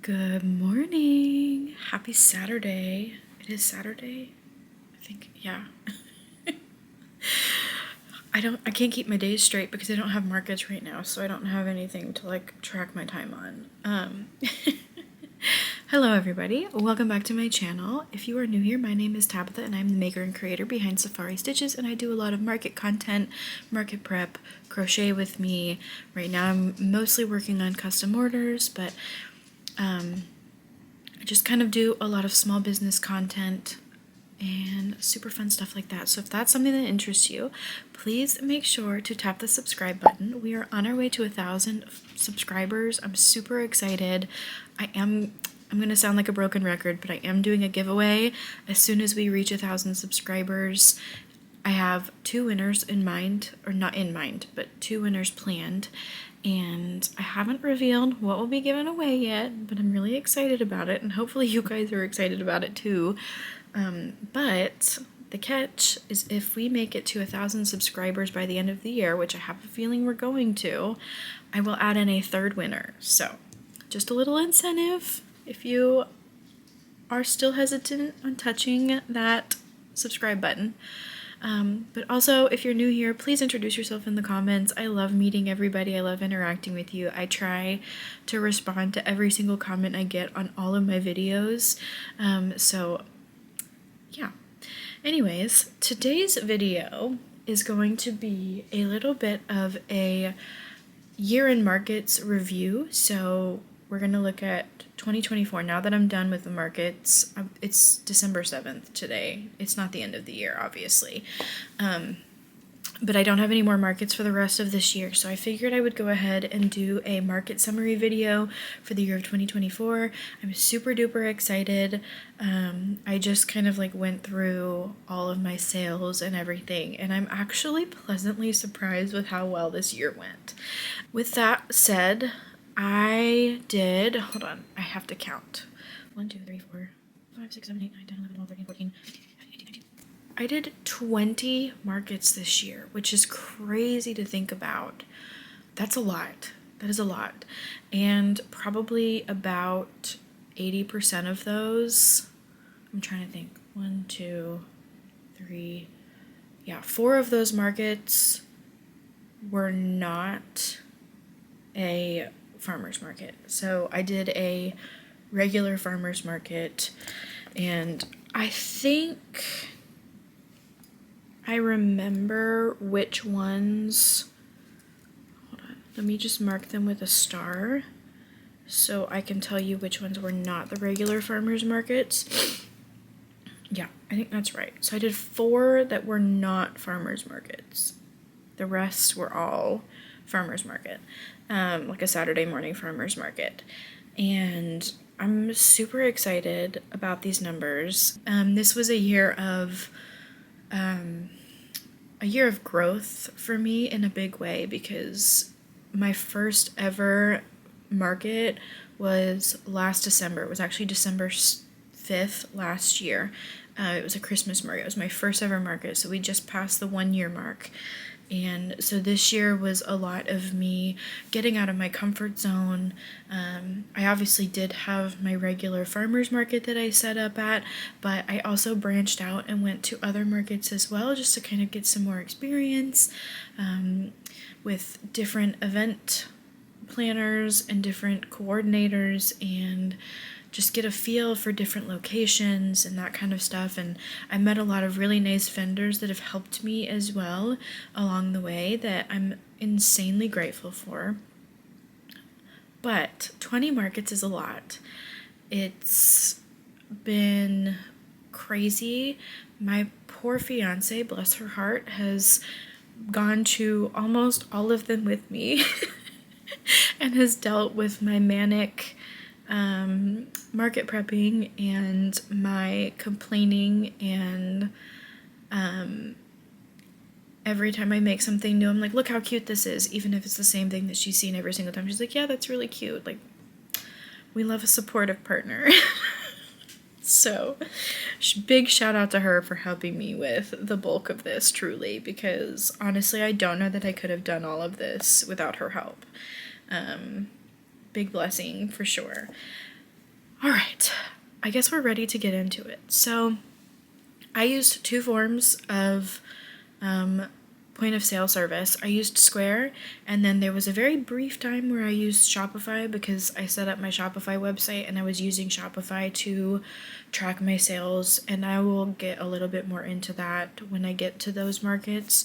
Good morning. Happy Saturday. It is Saturday, I think. Yeah. I can't keep my days straight because I don't have markets right now, so I don't have anything to like track my time on. Hello everybody. Welcome back to my channel. If you are new here, my name is Tabitha and I'm the maker and creator behind Safari Stitches, and I do a lot of market content, market prep, crochet with me. Right now I'm mostly working on custom orders, but I just kind of do a lot of small business content and super fun stuff like that. So if that's something that interests you, please make sure to tap the subscribe button. We are on our way to 1,000 subscribers. I'm super excited. I'm going to sound like a broken record, but I am doing a giveaway as soon as we reach 1,000 subscribers. I have 2 winners in mind, or not in mind, but 2 winners planned, and I haven't revealed what will be given away yet, but I'm really excited about it, and hopefully you guys are excited about it too. But the catch is if we make it to 1,000 subscribers by the end of the year, which I have a feeling we're going to, I will add in a 3rd winner. So just a little incentive if you are still hesitant on touching that subscribe button. But also, if you're new here, please introduce yourself in the comments. I love meeting everybody. I love interacting with you. I try to respond to every single comment I get on all of my videos. So yeah. Anyways, today's video is going to be a little bit of a year in markets review. So we're going to look at 2024. Now that I'm done with the markets, it's December 7th today. It's not the end of the year, obviously. But I don't have any more markets for the rest of this year, so I figured I would go ahead and do a market summary video for the year of 2024. I'm super duper excited. I just kind of like went through all of my sales and everything, and I'm actually pleasantly surprised with how well this year went. With that said, I did, hold on, I have to count. 1, 2, 3, 4, 5, 6, 7, 8, 9, 10, 11, 12, 13, 14, 15, 16, 17. I did 20 markets this year, which is crazy to think about. That's a lot. That is a lot. And probably about 80% of those, I'm trying to think, 1, 2, 3, yeah, 4 of those markets were not a farmer's market. So I did a regular farmer's market, and I think I remember which ones. Hold on, let me just mark them with a star so I can tell you which ones were not the regular farmers markets. Yeah, I think that's right. So I did 4 that were not farmers markets. The rest were all farmers market, like a Saturday morning farmers market. And I'm super excited about these numbers. This was a year of growth for me in a big way, because my first ever market was last December. It was actually December 5th last year. It was a Christmas market. It was my first ever market, so we just passed the 1-year mark. And so this year was a lot of me getting out of my comfort zone. I obviously did have my regular farmers market that I set up at, but I also branched out and went to other markets as well, just to kind of get some more experience with different event planners and different coordinators, and just get a feel for different locations and that kind of stuff. And I met a lot of really nice vendors that have helped me as well along the way that I'm insanely grateful for. But 20 markets is a lot. It's been crazy. My poor fiance, bless her heart, has gone to almost all of them with me and has dealt with my manic market prepping and my complaining, and every time I make something new, I'm like, look how cute this is, even if it's the same thing that she's seen every single time. She's like, yeah, that's really cute. Like, we love a supportive partner. So big shout out to her for helping me with the bulk of this, truly, because honestly I don't know that I could have done all of this without her help. Big blessing for sure. All right, I guess we're ready to get into it. So I used two forms of point of sale service. I used Square, and then there was a very brief time where I used Shopify because I set up my Shopify website and I was using Shopify to track my sales, and I will get a little bit more into that when I get to those markets.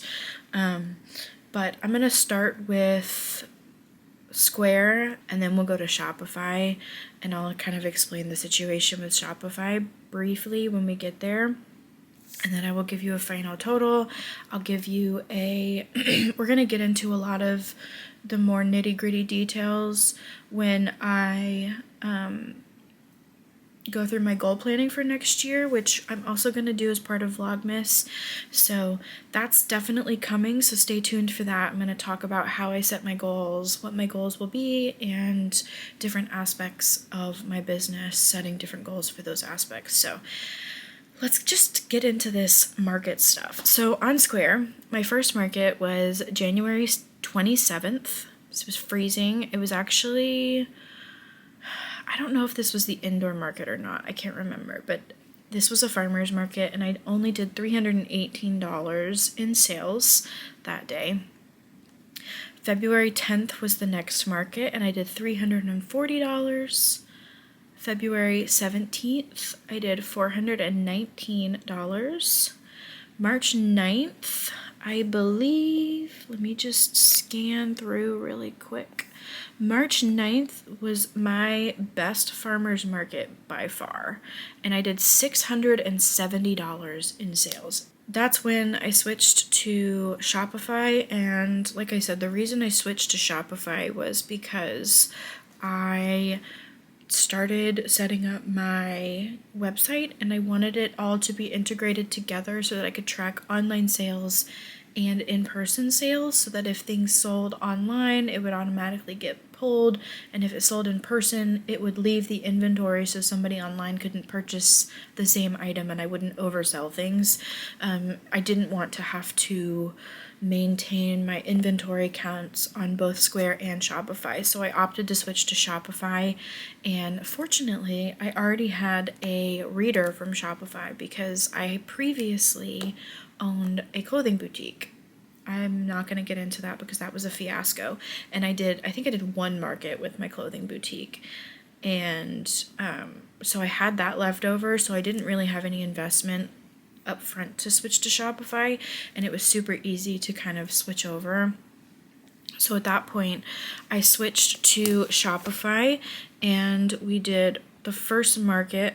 But I'm going to start with Square, and then we'll go to Shopify, and I'll kind of explain the situation with Shopify briefly when we get there. And then I will give you a final total. I'll give you a, we're going to get into a lot of the more nitty gritty details when I go through my goal planning for next year, which I'm also going to do as part of Vlogmas. So that's definitely coming, so stay tuned for that. I'm going to talk about how I set my goals, what my goals will be, and different aspects of my business, setting different goals for those aspects. So let's just get into this market stuff. So on Square, my first market was January 27th. This was freezing. It was actually, I don't know if this was the indoor market or not. I can't remember, but this was a farmer's market, and I only did $318 in sales that day. February 10th was the next market, and I did $340. February 17th, I did $419. March 9th, I believe, let me just scan through really quick. March 9th was my best farmer's market by far, and I did $670 in sales. That's when I switched to Shopify, and like I said, the reason I switched to Shopify was because I started setting up my website and I wanted it all to be integrated together so that I could track online sales and in-person sales, so that if things sold online, it would automatically get pulled, and if it sold in person, it would leave the inventory so somebody online couldn't purchase the same item and I wouldn't oversell things. I didn't want to have to maintain my inventory counts on both Square and Shopify, so I opted to switch to Shopify. And fortunately, I already had a reader from Shopify because I previously owned a clothing boutique. I'm not going to get into that because that was a fiasco, and I think I did one market with my clothing boutique, and so I had that left over, so I didn't really have any investment up front to switch to Shopify, and it was super easy to kind of switch over. So at that point, I switched to Shopify, and we did the first market.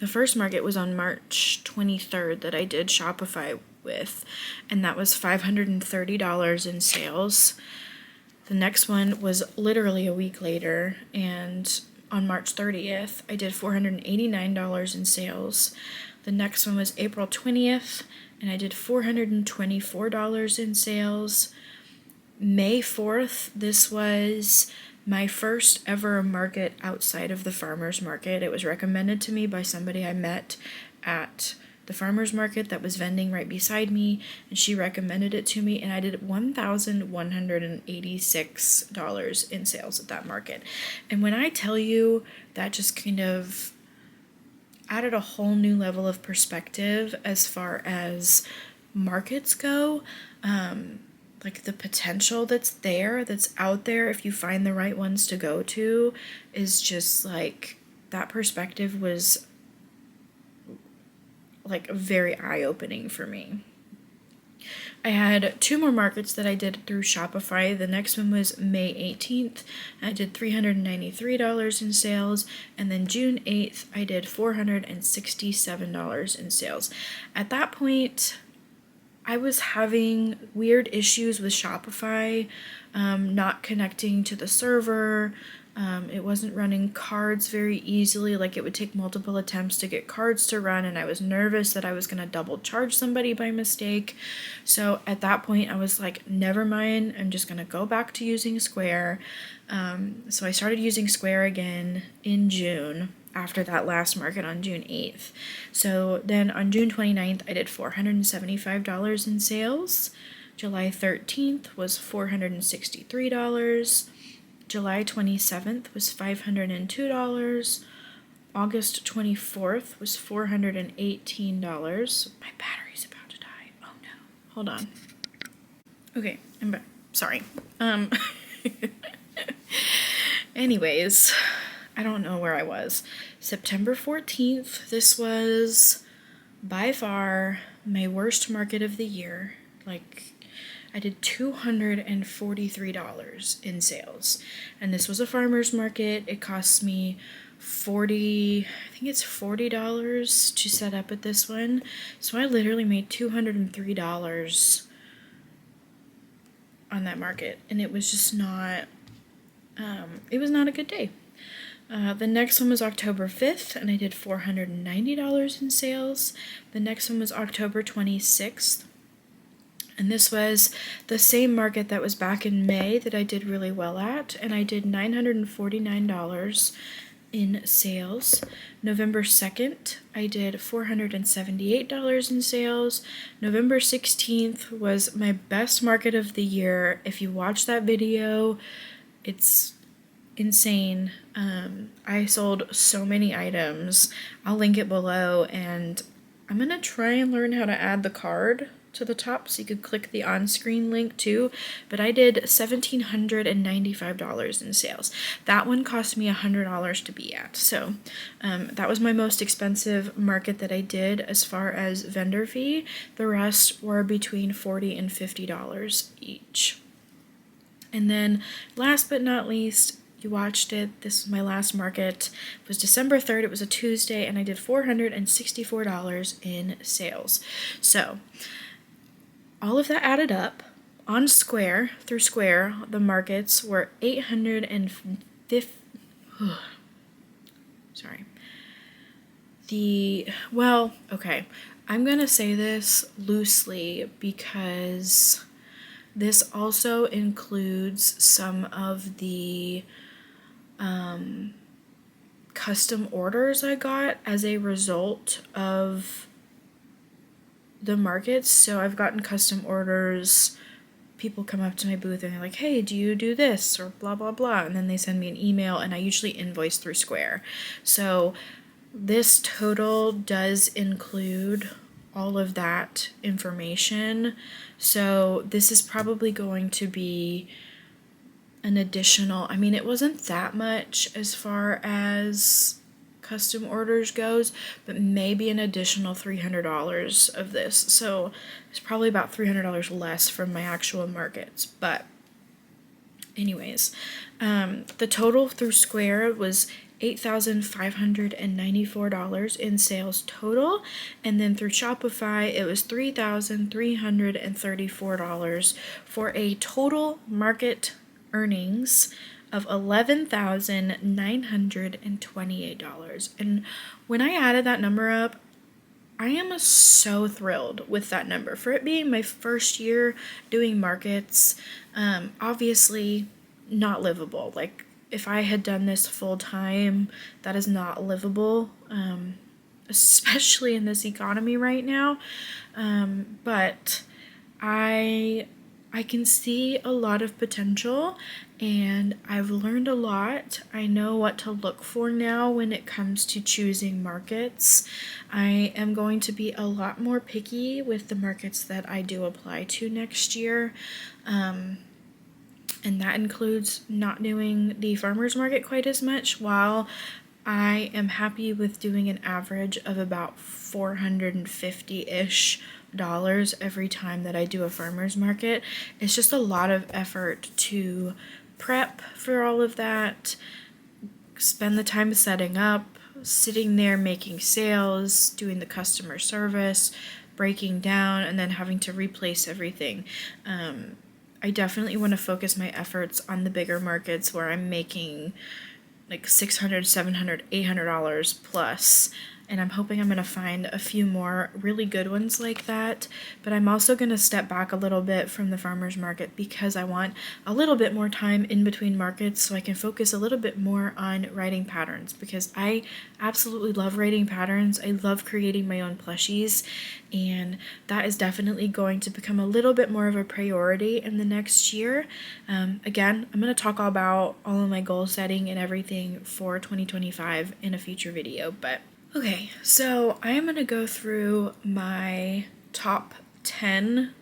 The first market was on March 23rd that I did Shopify with, and that was $530 in sales. The next one was literally a week later, and on March 30th, I did $489 in sales. The next one was April 20th, and I did $424 in sales. May 4th, this was my first ever market outside of the farmer's market. It was recommended to me by somebody I met at the farmer's market that was vending right beside me, and she recommended it to me, and I did $1,186 in sales at that market. And when I tell you, that just kind of added a whole new level of perspective as far as markets go. Like the potential that's there, that's out there, if you find the right ones to go to, is just like, that perspective was like very eye-opening for me. I had two more markets that I did through Shopify. The next one was May 18th. I did $393 in sales, and then June 8th, I did $467 in sales. At that point, I was having weird issues with Shopify, not connecting to the server. It wasn't running cards very easily. Like, it would take multiple attempts to get cards to run, and I was nervous that I was going to double charge somebody by mistake. So at that point, I was like, never mind, I'm just going to go back to using Square. So I started using Square again in June, after that last market on June 8th. So then on June 29th, I did $475 in sales. July 13th was $463. July 27th was $502. August 24th was $418. My battery's about to die. Oh no. Hold on. Okay, I'm back. Sorry. Anyways, I don't know where I was. September 14th, this was by far my worst market of the year. Like, I did $243 in sales. And this was a farmer's market. It cost me I think it's $40 to set up at this one. So I literally made $203 on that market. And it was just not, it was not a good day. The next one was October 5th, and I did $490 in sales. The next one was October 26th. And this was the same market that was back in May that I did really well at, and I did $949 in sales. November 2nd, I did $478 in sales. November 16th was my best market of the year. If you watch that video, it's insane. I sold so many items. I'll link it below, and I'm gonna try and learn how to add the card to the top so you could click the on-screen link too. But I did $1,795 in sales. That one cost me $100 to be at. So that was my most expensive market that I did as far as vendor fee. The rest were between $40 and $50 each. And then last but not least, you watched it. This was my last market. It was December 3rd. It was a Tuesday, and I did $464 in sales. So all of that added up on Square, through Square, the markets were 850. Sorry. Okay. I'm going to say this loosely because this also includes some of the custom orders I got as a result of the markets. So I've gotten custom orders. People come up to my booth and they're like, hey, do you do this or blah, blah, blah. And then they send me an email, and I usually invoice through Square. So this total does include all of that information. So this is probably going to be an additional, I mean, it wasn't that much as far as custom orders goes, but maybe an additional $300 of this. So it's probably about $300 less from my actual markets. But anyways, the total through Square was $8,594 in sales total, and then through Shopify it was $3,334 for a total market earnings of $11,928. And when I added that number up, I am so thrilled with that number. For it being my first year doing markets, obviously not livable. Like, if I had done this full time, that is not livable, especially in this economy right now. But I can see a lot of potential, and I've learned a lot. I know what to look for now when it comes to choosing markets. I am going to be a lot more picky with the markets that I do apply to next year. And that includes not doing the farmer's market quite as much, while I am happy with doing an average of about $450-ish every time that I do a farmer's market. It's just a lot of effort to prep for all of that, spend the time setting up, sitting there making sales, doing the customer service, breaking down, and then having to replace everything. I definitely want to focus my efforts on the bigger markets where I'm making like $600, $700, $800 plus. and I'm hoping I'm going to find a few more really good ones like that. But I'm also going to step back a little bit from the farmer's market because I want a little bit more time in between markets so I can focus a little bit more on writing patterns, because I absolutely love writing patterns. I love creating my own plushies, and that is definitely going to become a little bit more of a priority in the next year. Again, I'm going to talk about all of my goal setting and everything for 2025 in a future video. But okay, so I am going to go through my top 10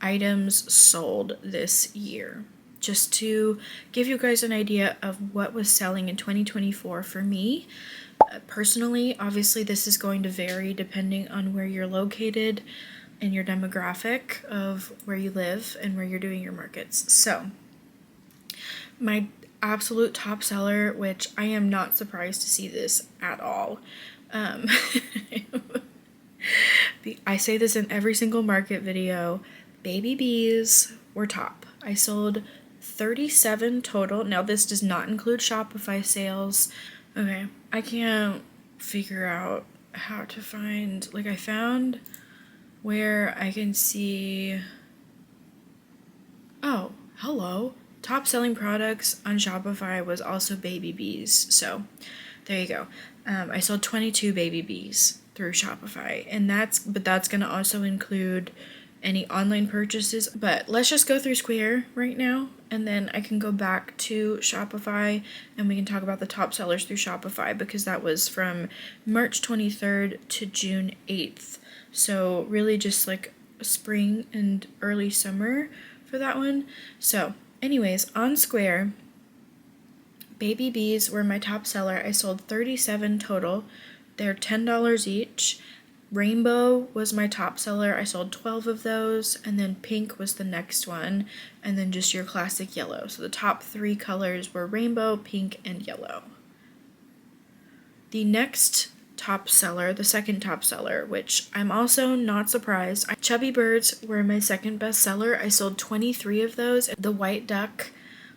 items sold this year, just to give you guys an idea of what was selling in 2024 for me. Personally, obviously this is going to vary depending on where you're located and your demographic of where you live and where you're doing your markets. So my absolute top seller, which I am not surprised to see this at all. I say this in every single market video, baby bees were top. I sold 37 total. Now this does not include Shopify sales. Okay, I can't figure out how to find, like I found where I can see, oh, hello. Top selling products on Shopify was also baby bees. So there you go. I sold 22 baby bees through Shopify, and that's going to also include any online purchases. But let's just go through Square right now, and then I can go back to Shopify and we can talk about the top sellers through Shopify, because that was from March 23rd to June 8th. So really just like spring and early summer for that one. So anyways, on Square, baby bees were my top seller. I sold 37 total. They're $10 each. Rainbow was my top seller. I sold 12 of those, and then pink was the next one, and then just your classic yellow. So the top 3 colors were rainbow, pink, and yellow. The next top seller, the second top seller, which I'm also not surprised, Chubby Birds were my second best seller. I sold 23 of those. The white duck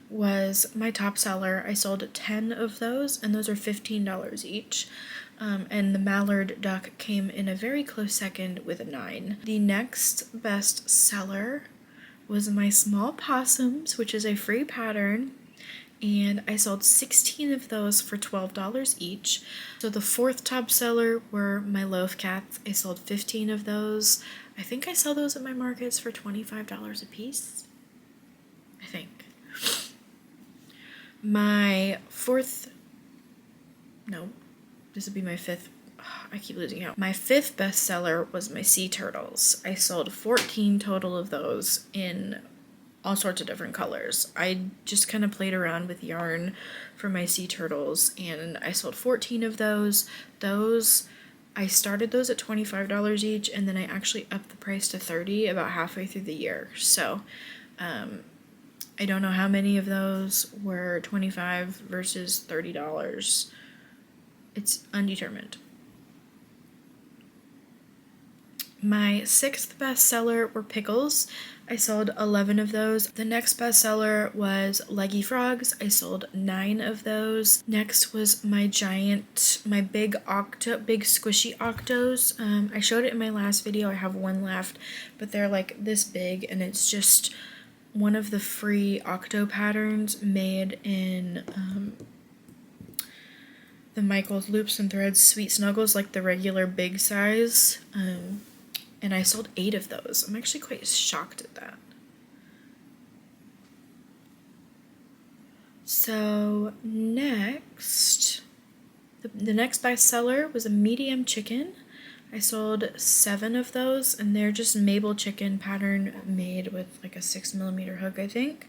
was my top seller. I sold 10 of those, and those are $15 each. And the mallard duck came in a very close second with a 9. The next best seller was my small possums, which is a free pattern, and I sold 16 of those for $12 each. So the fourth top seller were my loaf cats. I sold 15 of those. I think I sell those at my markets for $25 a piece. I think. My fourth, no, this would be my fifth. I keep losing count. My fifth bestseller was my sea turtles. I sold 14 total of those in all sorts of different colors. I just kind of played around with yarn for my sea turtles, and I sold 14 of those. I started those at $25 each, and then I actually upped the price to $30 about halfway through the year. So I don't know how many of those were $25 versus $30. It's undetermined. My sixth bestseller were pickles. I sold 11 of those. The next bestseller was leggy frogs. I sold 9 of those. Next was my big squishy octos. I showed it in my last video. I have one left, but they're like this big, and it's just one of the free octo patterns made in the Michaels Loops and Threads Sweet Snuggles, like the regular big size. And I sold 8 of those. I'm actually quite shocked at that. So next, the next bestseller was a medium chicken. I sold 7 of those, and they're just Mabel chicken pattern made with like a 6mm hook, I think.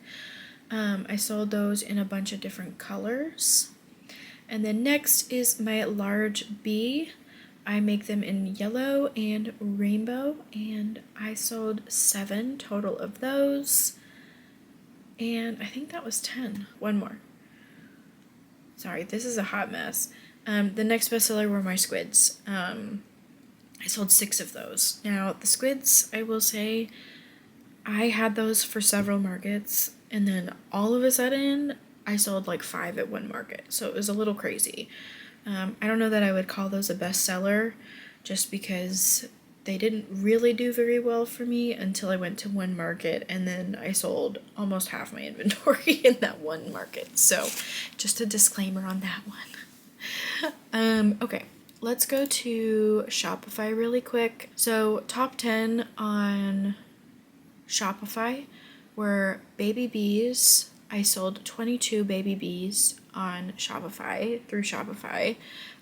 I sold those in a bunch of different colors. And then next is my large bee. I make them in yellow and rainbow, and I sold 7 total of those. And I think that was 10. One more. Sorry, this is a hot mess. The next bestseller were my squids. I sold 6 of those. Now, the squids, I will say, I had those for several markets, and then all of a sudden, I sold like 5 at one market. So it was a little crazy. I don't know that I would call those a bestseller, just because they didn't really do very well for me until I went to one market, and then I sold almost half my inventory in that one market. So just a disclaimer on that one. Okay, let's go to Shopify really quick. So top 10 on Shopify were baby bees. I sold 22 baby bees on Shopify, through Shopify.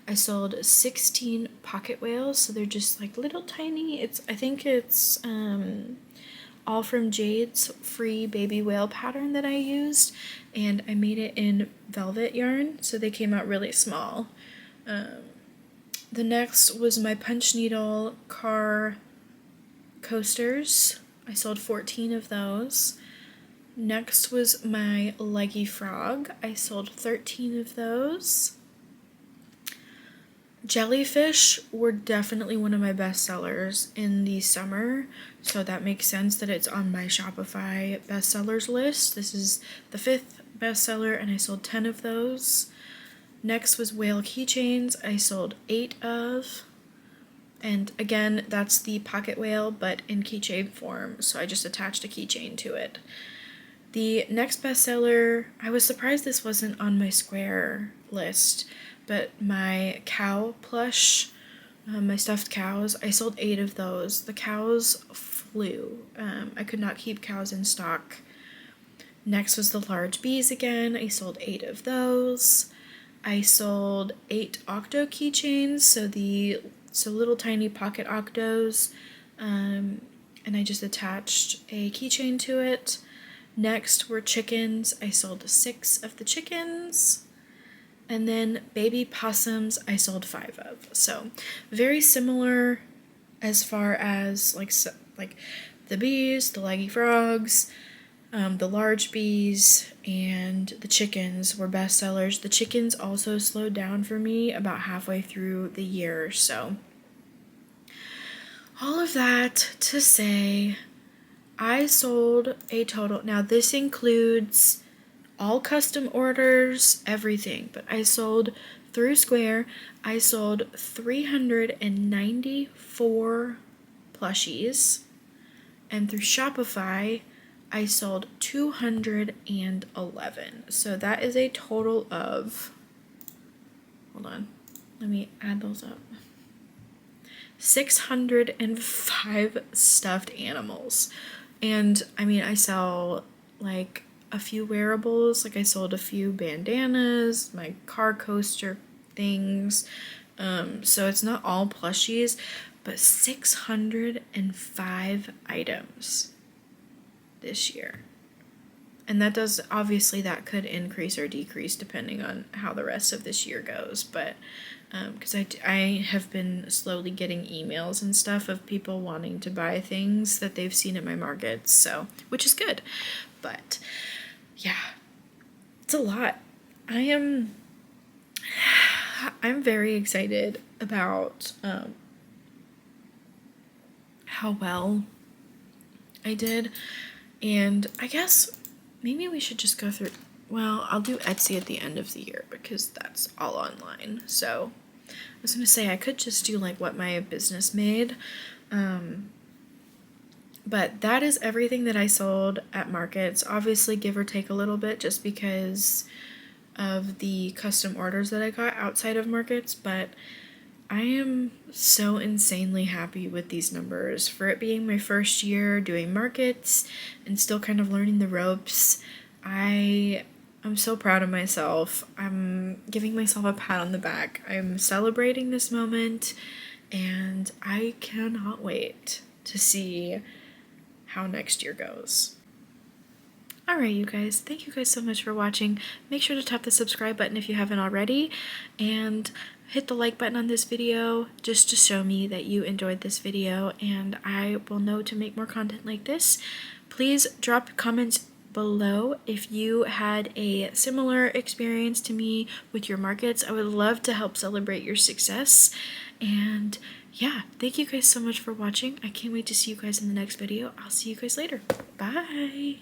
I sold 16 pocket whales, so they're just like little tiny, I think it's all from Jade's free baby whale pattern that I used, and I made it in velvet yarn, so they came out really small. The next was my punch needle car coasters. I sold 14 of those. Next was my leggy frog. I sold 13 of those. Jellyfish were definitely one of my best sellers in the summer, so that makes sense that it's on my Shopify bestsellers list. This is the 5th bestseller, and I sold 10 of those. Next was whale keychains. I sold 8 of. And again, that's the pocket whale, but in keychain form, so I just attached a keychain to it. The next bestseller, I was surprised this wasn't on my Square list, but my cow plush, my stuffed cows, I sold 8 of those. The cows flew. I could not keep cows in stock. Next was the large bees again. I sold 8 of those. I sold 8 octo keychains, so little tiny pocket octos, and I just attached a keychain to it. Next were chickens. I sold 6 of the chickens. And then baby possums, I sold 5 of. So very similar as far as like the bees, the leggy frogs, the large bees, and the chickens were bestsellers. The chickens also slowed down for me about halfway through the year. So all of that to say, I sold a total, now this includes all custom orders, everything, but I sold through Square, I sold 394 plushies, and through Shopify, I sold 211. So that is a total of, hold on, let me add those up. 605 stuffed animals. And I mean, I sell like a few wearables, like I sold a few bandanas, my car coaster things. So it's not all plushies, but 605 items this year. And that does, obviously that could increase or decrease depending on how the rest of this year goes, but because I have been slowly getting emails and stuff of people wanting to buy things that they've seen at my markets, so, which is good. But yeah, it's a lot. I'm very excited about how well I did, and I guess maybe we should just go through, well, I'll do Etsy at the end of the year because that's all online. So I was gonna say I could just do like what my business made, but that is everything that I sold at markets, obviously give or take a little bit just because of the custom orders that I got outside of markets, but I am so insanely happy with these numbers. For it being my first year doing markets and still kind of learning the ropes, I'm so proud of myself. I'm giving myself a pat on the back. I'm celebrating this moment, and I cannot wait to see how next year goes. Alright, you guys, thank you guys so much for watching. Make sure to tap the subscribe button if you haven't already, and hit the like button on this video just to show me that you enjoyed this video, and I will know to make more content like this. Please drop comments below if you had a similar experience to me with your markets. I would love to help celebrate your success. And yeah, thank you guys so much for watching. I can't wait to see you guys in the next video. I'll see you guys later. Bye.